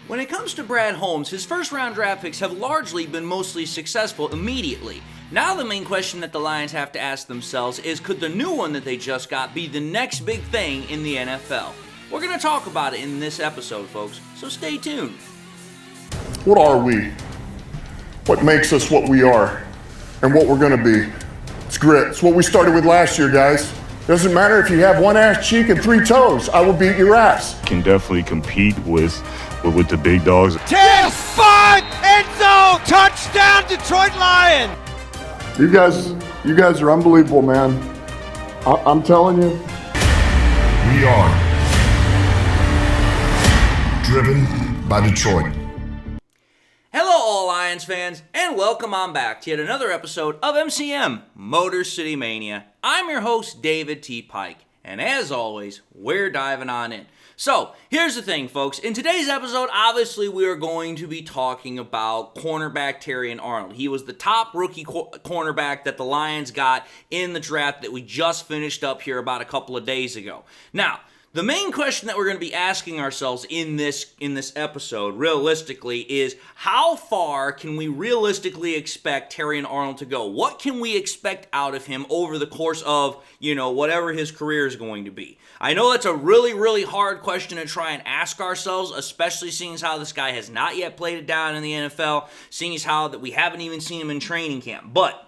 When it comes to Brad Holmes, his first round draft picks have largely been mostly successful immediately. Now the main question that the Lions have to ask themselves is, could the new one that they just got be the next big thing in the NFL? We're going to talk about it in this episode, folks, so stay tuned. What are we? What makes us what we are and what we're going to be? It's grit. It's what we started with last year, guys. Doesn't matter if you have one ass cheek and three toes. I will beat your ass. Can definitely compete with the big dogs. 10-5 end zone touchdown Detroit Lion. You guys are unbelievable, man. I'm telling you. We are driven by Detroit. Hello all Lions fans, and welcome on back to yet another episode of MCM, Motor City Mania. I'm your host, David T. Pike, and as always, we're diving on in. So, here's the thing, folks. In today's episode, obviously, we are going to be talking about cornerback Terrion Arnold. He was the top rookie cornerback that the Lions got in the draft that we just finished up here about a couple of days ago. Now, the main question that we're going to be asking ourselves in this episode, realistically, is how far can we realistically expect Terrion Arnold to go? What can we expect out of him over the course of, whatever his career is going to be? I know that's a really, really hard question to try and ask ourselves, especially seeing as how this guy has not yet played it down in the NFL, seeing as how that we haven't even seen him in training camp. But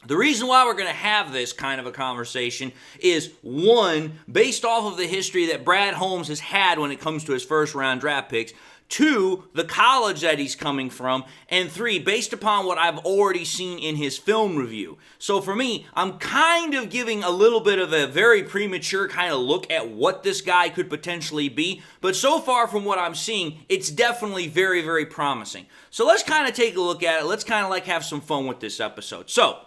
the reason why we're going to have this kind of a conversation is, one, based off of the history that Brad Holmes has had when it comes to his first-round draft picks, two, the college that he's coming from, and three, based upon what I've already seen in his film review. So for me, I'm kind of giving a little bit of a very premature kind of look at what this guy could potentially be, but so far from what I'm seeing, it's definitely very, very promising. So let's kind of take a look at it. Let's kind of have some fun with this episode. So,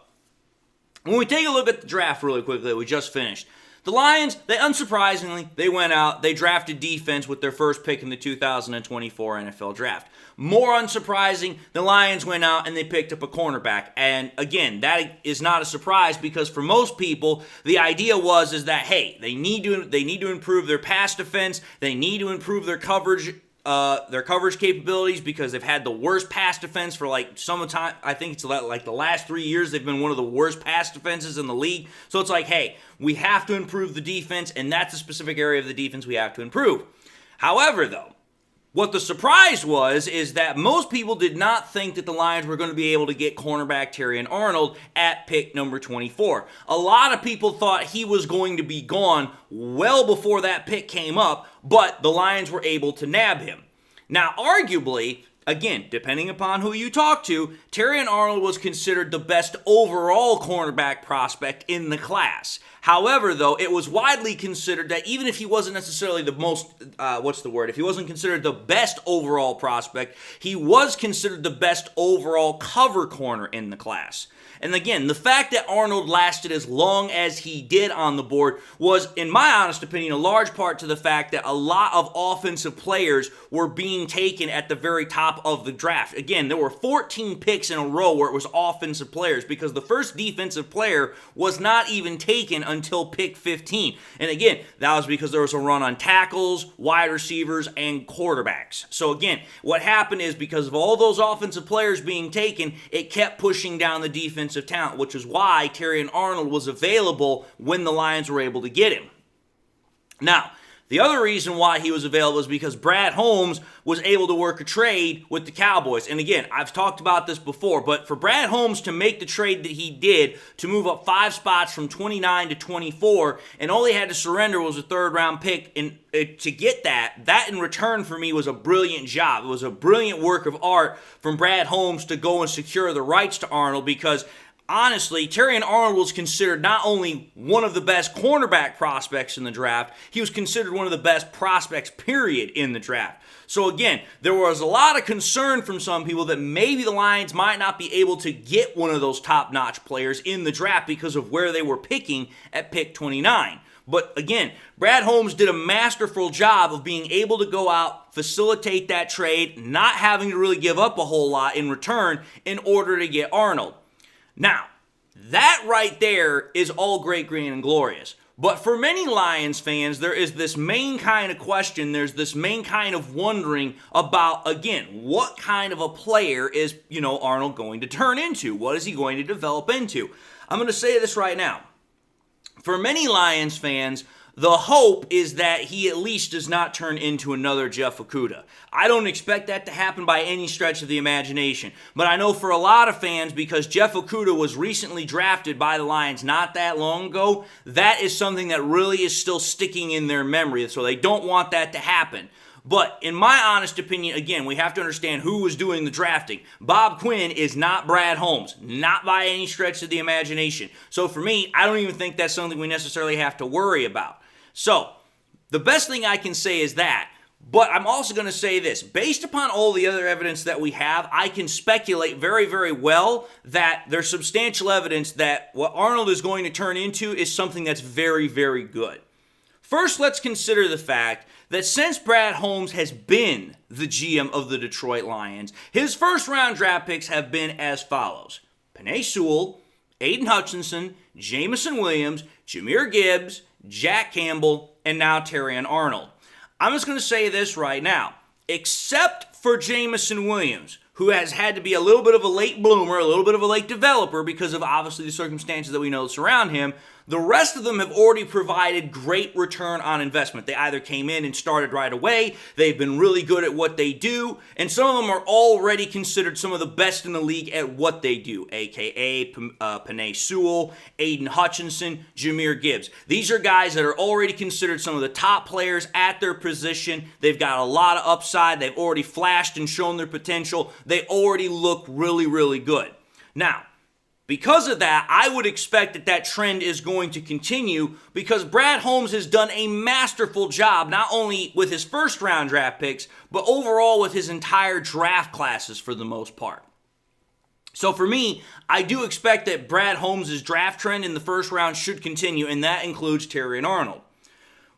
when we take a look at the draft really quickly that we just finished, the Lions, unsurprisingly, they went out, they drafted defense with their first pick in the 2024 NFL Draft. More unsurprising, the Lions went out and they picked up a cornerback. And again, that is not a surprise because for most people, the idea is that, hey, they need to improve their pass defense, they need to improve their coverage capabilities because they've had the worst pass defense for some time. I think it's the last 3 years they've been one of the worst pass defenses in the league. So it's hey, we have to improve the defense, and that's a specific area of the defense we have to improve. However, though, what the surprise is that most people did not think that the Lions were going to be able to get cornerback Terrion Arnold at pick number 24. A lot of people thought he was going to be gone well before that pick came up, but the Lions were able to nab him. Now, arguably, again, depending upon who you talk to, Terrion Arnold was considered the best overall cornerback prospect in the class. However, though, it was widely considered that even if he wasn't necessarily the most, if he wasn't considered the best overall prospect, he was considered the best overall cover corner in the class. And again, the fact that Arnold lasted as long as he did on the board was, in my honest opinion, a large part to the fact that a lot of offensive players were being taken at the very top of the draft. Again, there were 14 picks in a row where it was offensive players because the first defensive player was not even taken until pick 15. And again, that was because there was a run on tackles, wide receivers, and quarterbacks. So again, what happened is because of all those offensive players being taken, it kept pushing down the defensive talent, which is why Terrion Arnold was available when the Lions were able to get him. Now, the other reason why he was available is because Brad Holmes was able to work a trade with the Cowboys. And again, I've talked about this before, but for Brad Holmes to make the trade that he did to move up 5 spots from 29 to 24, and all he had to surrender was a third-round pick, and to get that in return for me was a brilliant job. It was a brilliant work of art from Brad Holmes to go and secure the rights to Arnold because honestly, Terrion Arnold was considered not only one of the best cornerback prospects in the draft, he was considered one of the best prospects, period, in the draft. So again, there was a lot of concern from some people that maybe the Lions might not be able to get one of those top-notch players in the draft because of where they were picking at pick 29. But again, Brad Holmes did a masterful job of being able to go out, facilitate that trade, not having to really give up a whole lot in return in order to get Arnold. Now, that right there is all great, green, and glorious. But for many Lions fans, there is this main kind of question, there's this main kind of wondering about, again, what kind of a player is, Arnold going to turn into? What is he going to develop into? I'm going to say this right now. For many Lions fans, the hope is that he at least does not turn into another Jeff Okudah. I don't expect that to happen by any stretch of the imagination. But I know for a lot of fans, because Jeff Okudah was recently drafted by the Lions not that long ago, that is something that really is still sticking in their memory. So they don't want that to happen. But in my honest opinion, again, we have to understand who was doing the drafting. Bob Quinn is not Brad Holmes, not by any stretch of the imagination. So for me, I don't even think that's something we necessarily have to worry about. So, the best thing I can say is that, but I'm also going to say this. Based upon all the other evidence that we have, I can speculate very, very well that there's substantial evidence that what Arnold is going to turn into is something that's very, very good. First, let's consider the fact that since Brad Holmes has been the GM of the Detroit Lions, his first-round draft picks have been as follows. Penei Sewell, Aiden Hutchinson, Jameson Williams, Jahmyr Gibbs, Jack Campbell, and now Terrion Arnold. I'm just going to say this right now. Except for Jameson Williams, who has had to be a little bit of a late bloomer, a little bit of a late developer because of obviously the circumstances that we know surround him, the rest of them have already provided great return on investment. They either came in and started right away, they've been really good at what they do, and some of them are already considered some of the best in the league at what they do, a.k.a. Penei Sewell, Aiden Hutchinson, Jahmyr Gibbs. These are guys that are already considered some of the top players at their position. They've got a lot of upside. They've already flashed and shown their potential. They already look really, really good. Now, because of that, I would expect that trend is going to continue because Brad Holmes has done a masterful job, not only with his first-round draft picks, but overall with his entire draft classes for the most part. So for me, I do expect that Brad Holmes' draft trend in the first round should continue, and that includes Terrion Arnold.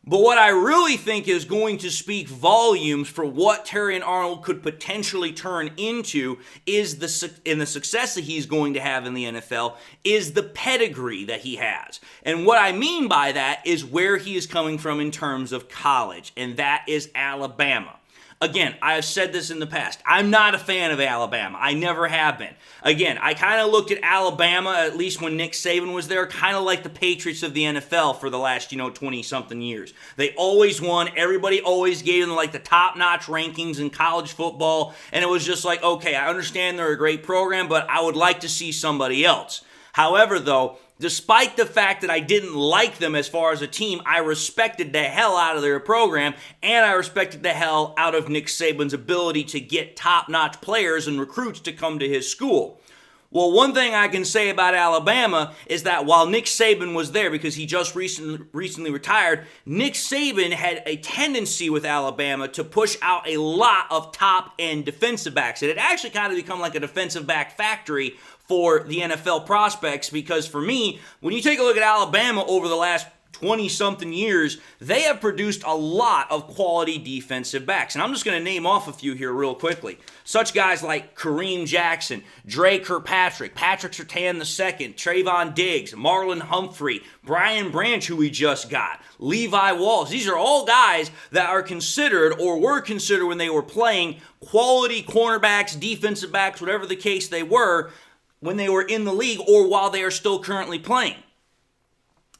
But what I really think is going to speak volumes for what Terrion Arnold could potentially turn into is the success that he's going to have in the NFL is the pedigree that he has. And what I mean by that is where he is coming from in terms of college, and that is Alabama. Again, I have said this in the past. I'm not a fan of Alabama. I never have been. Again, I kind of looked at Alabama, at least when Nick Saban was there, kind of like the Patriots of the NFL for the last, 20-something years. They always won. Everybody always gave them, the top-notch rankings in college football. And it was just like, okay, I understand they're a great program, but I would like to see somebody else. However, though, despite the fact that I didn't like them as far as a team, I respected the hell out of their program, and I respected the hell out of Nick Saban's ability to get top-notch players and recruits to come to his school. Well, one thing I can say about Alabama is that while Nick Saban was there, because he just recently retired, Nick Saban had a tendency with Alabama to push out a lot of top-end defensive backs. It had actually kind of become like a defensive back factory for the NFL prospects, because for me, when you take a look at Alabama over the last 20-something years, they have produced a lot of quality defensive backs. And I'm just going to name off a few here real quickly. Such guys like Kareem Jackson, Dre Kirkpatrick, Patrick Surtain II, Trayvon Diggs, Marlon Humphrey, Brian Branch, who we just got, Levi Walsh. These are all guys that are considered or were considered when they were playing quality cornerbacks, defensive backs, whatever the case they were, when they were in the league or while they are still currently playing.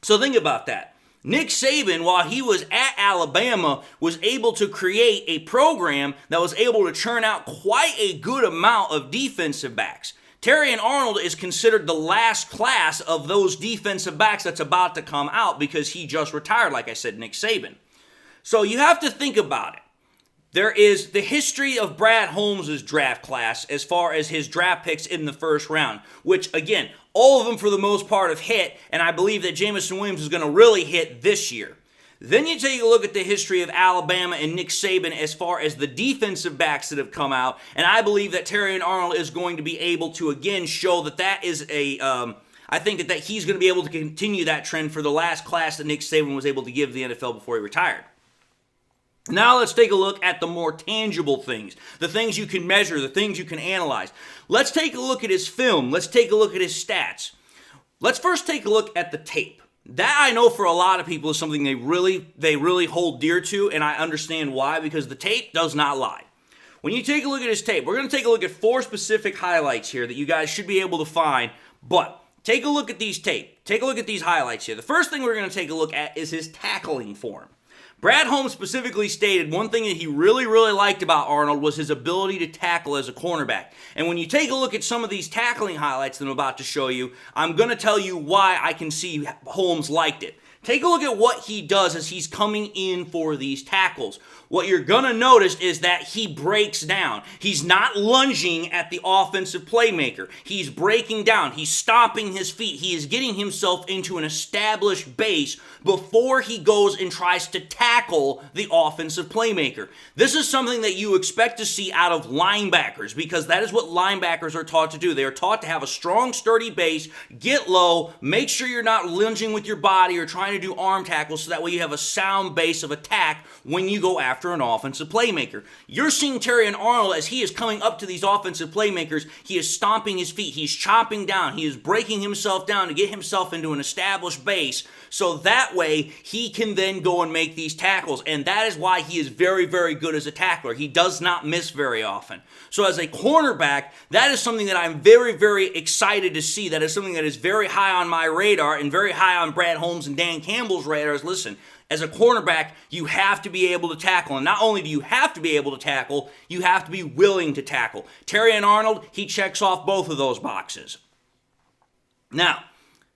So think about that. Nick Saban, while he was at Alabama, was able to create a program that was able to churn out quite a good amount of defensive backs. Terrion Arnold is considered the last class of those defensive backs that's about to come out because he just retired, like I said, Nick Saban. So you have to think about it. There is the history of Brad Holmes' draft class as far as his draft picks in the first round, which, again, all of them for the most part have hit, and I believe that Jameson Williams is going to really hit this year. Then you take a look at the history of Alabama and Nick Saban as far as the defensive backs that have come out, and I believe that Terrion Arnold is going to be able to, again, show that is I think that he's going to be able to continue that trend for the last class that Nick Saban was able to give the NFL before he retired. Now let's take a look at the more tangible things, the things you can measure, the things you can analyze. Let's take a look at his film. Let's take a look at his stats. Let's first take a look at the tape. That I know for a lot of people is something they really hold dear to, and I understand why, because the tape does not lie. When you take a look at his tape, we're going to take a look at 4 specific highlights here that you guys should be able to find, but take a look at these tape. Take a look at these highlights here. The first thing we're going to take a look at is his tackling form. Brad Holmes specifically stated one thing that he really liked about Arnold was his ability to tackle as a cornerback. And when you take a look at some of these tackling highlights that I'm about to show you, I'm going to tell you why I can see Holmes liked it. Take a look at what he does as he's coming in for these tackles. What you're going to notice is that he breaks down. He's not lunging at the offensive playmaker. He's breaking down. He's stomping his feet. He is getting himself into an established base before he goes and tries to tackle the offensive playmaker. This is something that you expect to see out of linebackers, because that is what linebackers are taught to do. They are taught to have a strong, sturdy base, get low, make sure you're not lunging with your body or trying to do arm tackles, so that way you have a sound base of attack when you go after an offensive playmaker. You're seeing Terrion Arnold as he is coming up to these offensive playmakers. He is stomping his feet. He's chopping down. He is breaking himself down to get himself into an established base, so that way he can then go and make these tackles. And that is why he is very good as a tackler. He does not miss very often. So as a cornerback, that is something that I'm very excited to see. That is something that is very high on my radar and very high on Brad Holmes and Dan Campbell's radars. Listen, as a cornerback, you have to be able to tackle. And not only do you have to be able to tackle, you have to be willing to tackle. Terrion Arnold, he checks off both of those boxes. Now,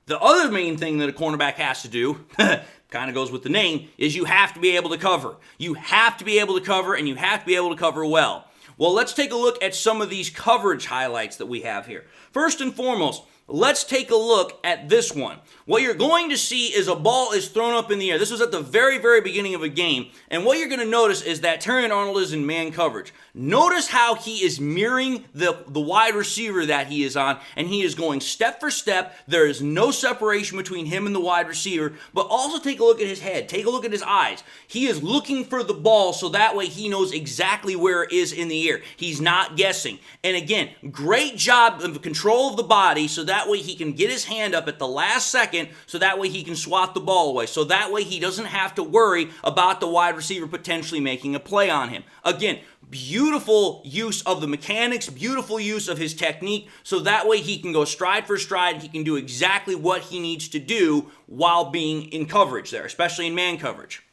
the other main thing that a cornerback has to do, kind of goes with the name, is you have to be able to cover. You have to be able to cover, and you have to be able to cover well. Well, let's take a look at some of these coverage highlights that we have here. First and foremost, let's take a look at this one. What you're going to see is a ball is thrown up in the air. This was at the very beginning of a game. And what you're going to notice is that Terrion Arnold is in man coverage. Notice how he is mirroring the wide receiver that he is on, and he is going step for step. There is no separation between him and the wide receiver. But also take a look at his head. Take a look at his eyes. He is looking for the ball, so that way he knows exactly where it is in the air. He's not guessing. And again, great job of control of the body, so that way he can get his hand up at the last second, so that way he can swat the ball away. So that way he doesn't have to worry about the wide receiver potentially making a play on him. Again, beautiful use of the mechanics, beautiful use of his technique, so that way he can go stride for stride and he can do exactly what he needs to do while being in coverage there, especially in man coverage.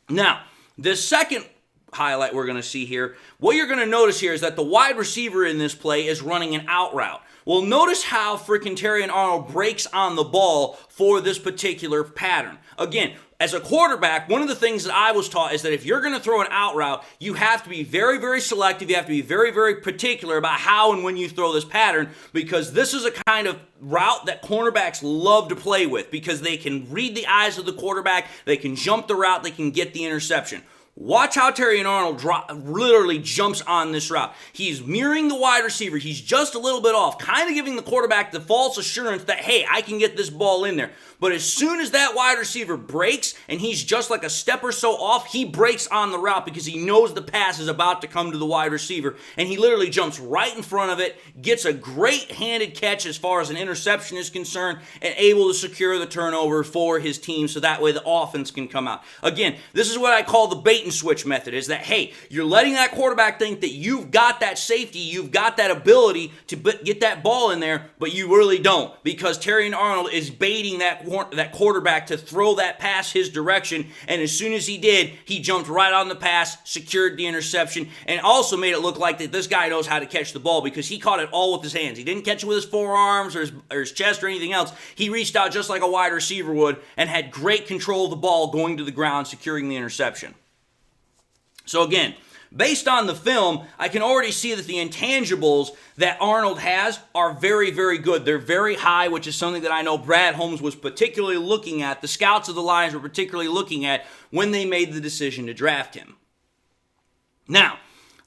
Now, the second highlight we're going to see here, what you're going to notice here is that the wide receiver in this play is running an out route. Well, notice how freaking Terrion Arnold breaks on the ball for this particular pattern. Again, as a quarterback, one of the things that I was taught is that if you're going to throw an out route, you have to be very selective. You have to be very particular about how and when you throw this pattern, because this is a kind of route that cornerbacks love to play with, because they can read the eyes of the quarterback, they can jump the route, they can get the interception. Watch how Terrion Arnold literally jumps on this route. He's mirroring the wide receiver. He's just a little bit off, kind of giving the quarterback the false assurance that, hey, I can get this ball in there. But as soon as that wide receiver breaks and he's just like a step or so off, he breaks on the route because he knows the pass is about to come to the wide receiver. And he literally jumps right in front of it, gets a great handed catch as far as an interception is concerned, and able to secure the turnover for his team so that way the offense can come out. Again, this is what I call the bait and switch method, is that, hey, you're letting that quarterback think that you've got that safety, you've got that ability to get that ball in there, but you really don't, because Terrion Arnold is baiting that quarterback to throw that pass his direction, and as soon as he did, he jumped right on the pass, secured the interception, and also made it look like that this guy knows how to catch the ball, because he caught it all with his hands. He didn't catch it with his forearms or his chest or anything else. He reached out just like a wide receiver would and had great control of the ball going to the ground, securing the interception. So again, based on the film, I can already see that the intangibles that Arnold has are very good. They're very high, which is something that I know Brad Holmes was particularly looking at. The scouts of the Lions were particularly looking at when they made the decision to draft him. Now,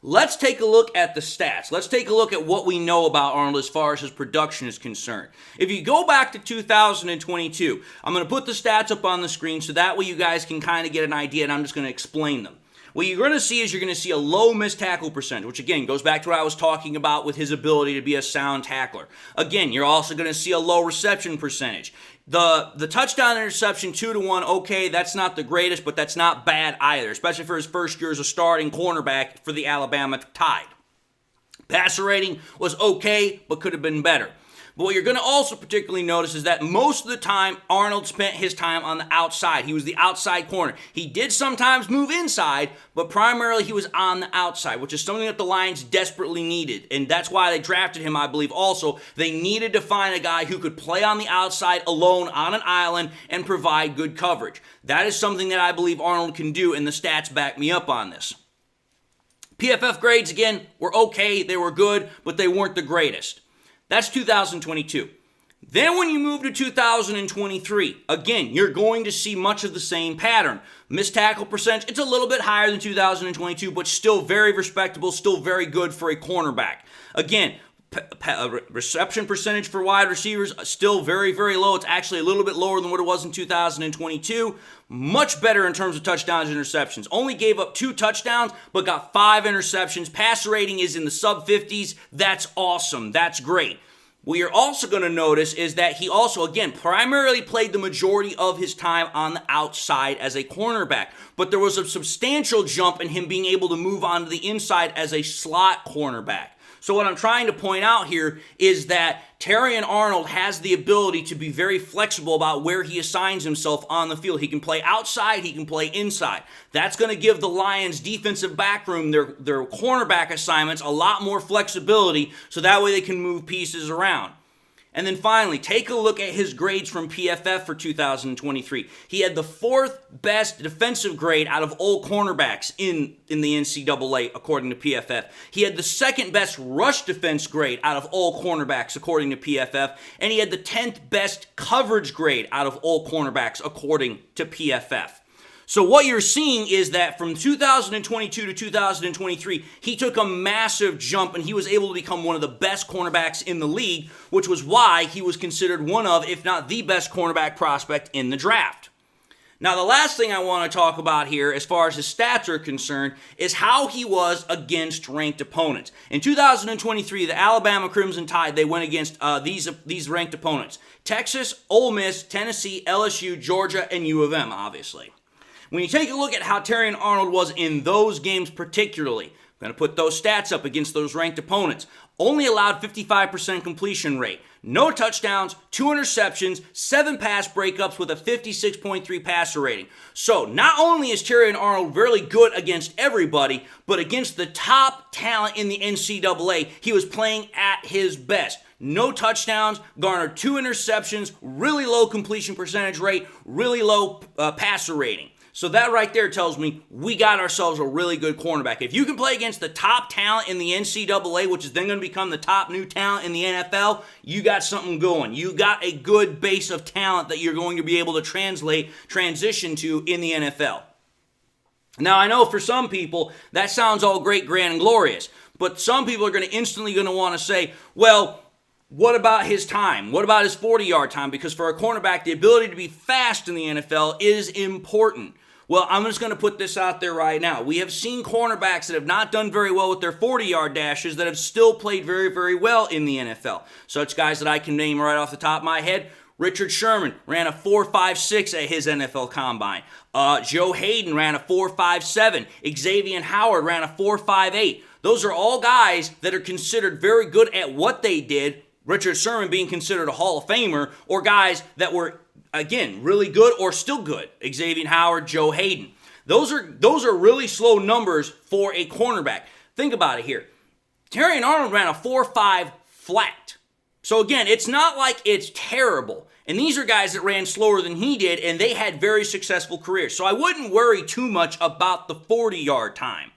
let's take a look at the stats. Let's take a look at what we know about Arnold as far as his production is concerned. If you go back to 2022, I'm going to put the stats up on the screen so that way you guys can kind of get an idea, and I'm just going to explain them. What you're going to see is you're going to see a low missed tackle percentage, which again goes back to what I was talking about with his ability to be a sound tackler. Again, you're also going to see a low reception percentage. The touchdown interception 2-1, okay, that's not the greatest, but that's not bad either, especially for his first year as a starting cornerback for the Alabama Tide. Passer rating was okay, but could have been better. But what you're going to also particularly notice is that most of the time, Arnold spent his time on the outside. He was the outside corner. He did sometimes move inside, but primarily he was on the outside, which is something that the Lions desperately needed. And that's why they drafted him, I believe, also. They needed to find a guy who could play on the outside alone on an island and provide good coverage. That is something that I believe Arnold can do, and the stats back me up on this. PFF grades, again, were okay. They were good, but they weren't the greatest. That's 2022. Then when you move to 2023, again, you're going to see much of the same pattern. Missed tackle percentage, it's a little bit higher than 2022, but still very respectable, still very good for a cornerback. Again, reception percentage for wide receivers, still very, very low. It's actually a little bit lower than what it was in 2022. Much better in terms of touchdowns and interceptions. Only gave up 2 touchdowns, but got 5 interceptions. Passer rating is in the sub-50s. That's awesome. That's great. What you're also going to notice is that he also, again, primarily played the majority of his time on the outside as a cornerback. But there was a substantial jump in him being able to move onto the inside as a slot cornerback. So what I'm trying to point out here is that Terrion Arnold has the ability to be very flexible about where he assigns himself on the field. He can play outside, he can play inside. That's going to give the Lions defensive backroom, their cornerback assignments, a lot more flexibility so that way they can move pieces around. And then finally, take a look at his grades from PFF for 2023. He had the 4th best defensive grade out of all cornerbacks in the NCAA, according to PFF. He had the 2nd best rush defense grade out of all cornerbacks, according to PFF. And he had the 10th best coverage grade out of all cornerbacks, according to PFF. So what you're seeing is that from 2022 to 2023, he took a massive jump and he was able to become one of the best cornerbacks in the league, which was why he was considered one of, if not the best cornerback prospect in the draft. Now, the last thing I want to talk about here, as far as his stats are concerned, is how he was against ranked opponents. In 2023, the Alabama Crimson Tide, they went against these ranked opponents: Texas, Ole Miss, Tennessee, LSU, Georgia, and U of M, obviously. When you take a look at how Terrion Arnold was in those games particularly, I'm going to put those stats up against those ranked opponents. Only allowed 55% completion rate. No touchdowns, 2 interceptions, 7 pass breakups with a 56.3 passer rating. So not only is Terrion Arnold really good against everybody, but against the top talent in the NCAA, he was playing at his best. No touchdowns, garnered 2 interceptions, really low completion percentage rate, really low passer rating. So that right there tells me we got ourselves a really good cornerback. If you can play against the top talent in the NCAA, which is then going to become the top new talent in the NFL, you got something going. You got a good base of talent that you're going to be able to transition to in the NFL. Now, I know for some people, that sounds all great, grand, and glorious. But some people are instantly going to want to say, well, what about his time? What about his 40-yard time? Because for a cornerback, the ability to be fast in the NFL is important. Well, I'm just going to put this out there right now. We have seen cornerbacks that have not done very well with their 40-yard dashes that have still played very, very well in the NFL. Such guys that I can name right off the top of my head: Richard Sherman ran a 4.56 at his NFL Combine. Joe Hayden ran a 4.57. Xavier Howard ran a 4.58. Those are all guys that are considered very good at what they did, Richard Sherman being considered a Hall of Famer, or guys that were, again, really good or still good. Xavier Howard, Joe Hayden. Those are really slow numbers for a cornerback. Think about it here. Terrion Arnold ran a 4.5 flat. So again, it's not like it's terrible. And these are guys that ran slower than he did, and they had very successful careers. So I wouldn't worry too much about the 40-yard time.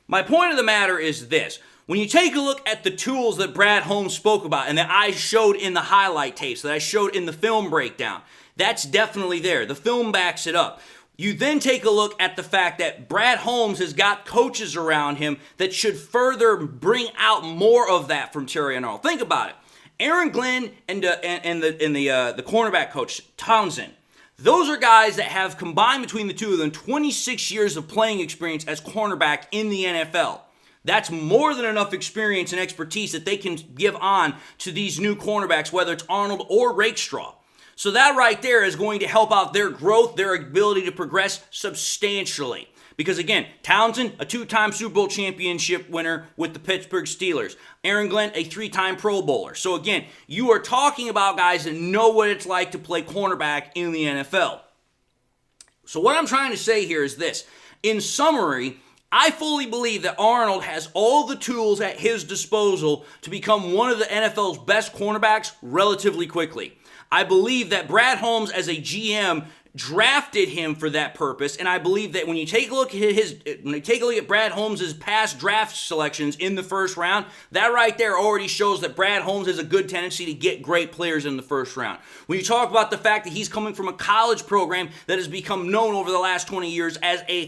My point of the matter is this. When you take a look at the tools that Brad Holmes spoke about and that I showed in the highlight tapes, that I showed in the film breakdown, that's definitely there. The film backs it up. You then take a look at the fact that Brad Holmes has got coaches around him that should further bring out more of that from Terrion Arnold. Think about it. Aaron Glenn and the cornerback coach, Townsend, Those are guys that have combined between the two of them 26 years of playing experience as cornerback in the NFL. That's more than enough experience and expertise that they can give on to these new cornerbacks, whether it's Arnold or Rakestraw. So that right there is going to help out their growth, their ability to progress substantially. Because again, Townsend, a 2-time Super Bowl championship winner with the Pittsburgh Steelers. Aaron Glenn, a 3-time Pro Bowler. So again, you are talking about guys that know what it's like to play cornerback in the NFL. So what I'm trying to say here is this. In summary, I fully believe that Arnold has all the tools at his disposal to become one of the NFL's best cornerbacks relatively quickly. I believe that Brad Holmes as a GM drafted him for that purpose, and I believe that when you take a look at Brad Holmes' past draft selections in the first round, that right there already shows that Brad Holmes has a good tendency to get great players in the first round. When you talk about the fact that he's coming from a college program that has become known over the last 20 years as a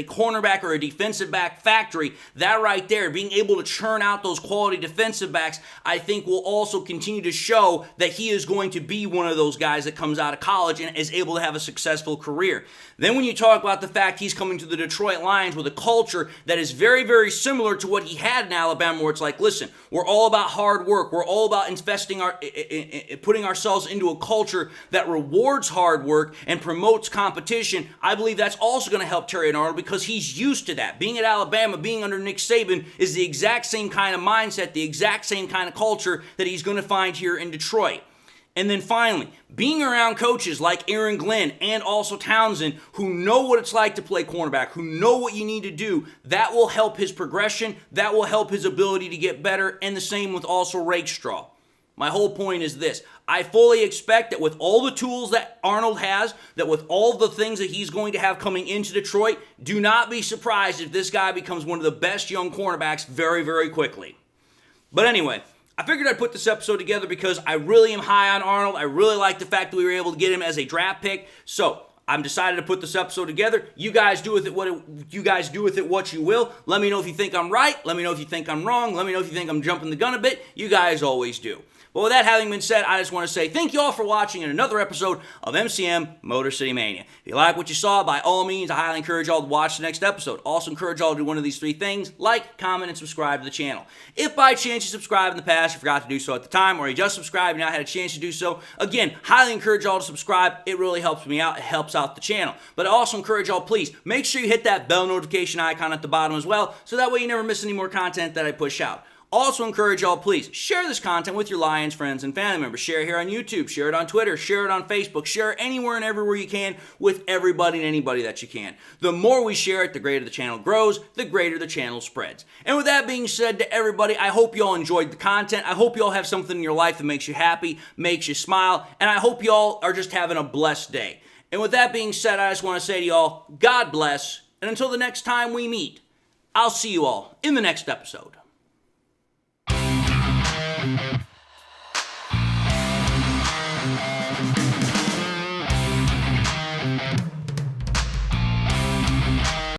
cornerback or a defensive back factory, that right there, being able to churn out those quality defensive backs, I think will also continue to show that he is going to be one of those guys that comes out of college and is able to have a successful career. Then when you talk about the fact he's coming to the Detroit Lions with a culture that is very, very similar to what he had in Alabama, where it's like, listen, we're all about hard work. We're all about putting ourselves into a culture that rewards hard work and promotes competition. I believe that's also going to help Terrion Arnold because he's used to that. Being at Alabama, being under Nick Saban is the exact same kind of mindset, the exact same kind of culture that he's going to find here in Detroit. And then finally, being around coaches like Aaron Glenn and also Townsend who know what it's like to play cornerback, who know what you need to do, that will help his progression, that will help his ability to get better, and the same with also Rakestraw. My whole point is this. I fully expect that with all the tools that Arnold has, that with all the things that he's going to have coming into Detroit, do not be surprised if this guy becomes one of the best young cornerbacks very, very quickly. But anyway, I figured I'd put this episode together because I really am high on Arnold. I really like the fact that we were able to get him as a draft pick. So I'm decided to put this episode together. You guys do with it what you will. Let me know if you think I'm right. Let me know if you think I'm wrong. Let me know if you think I'm jumping the gun a bit. You guys always do. But with that having been said, I just want to say thank you all for watching in another episode of MCM Motor City Mania. If you like what you saw, by all means, I highly encourage y'all to watch the next episode. Also encourage y'all to do one of these 3 things: like, comment, and subscribe to the channel. If by chance you subscribed in the past, you forgot to do so at the time, or you just subscribed and now had a chance to do so, again, highly encourage y'all to subscribe. It really helps me out. It helps out the channel. But I also encourage y'all, please, make sure you hit that bell notification icon at the bottom as well, so that way you never miss any more content that I push out. Also encourage y'all, please, share this content with your Lions friends and family members. Share it here on YouTube, share it on Twitter, share it on Facebook, share it anywhere and everywhere you can with everybody and anybody that you can. The more we share it, the greater the channel grows, the greater the channel spreads. And with that being said to everybody, I hope y'all enjoyed the content. I hope y'all have something in your life that makes you happy, makes you smile, and I hope y'all are just having a blessed day. And with that being said, I just want to say to y'all, God bless, and until the next time we meet, I'll see you all in the next episode.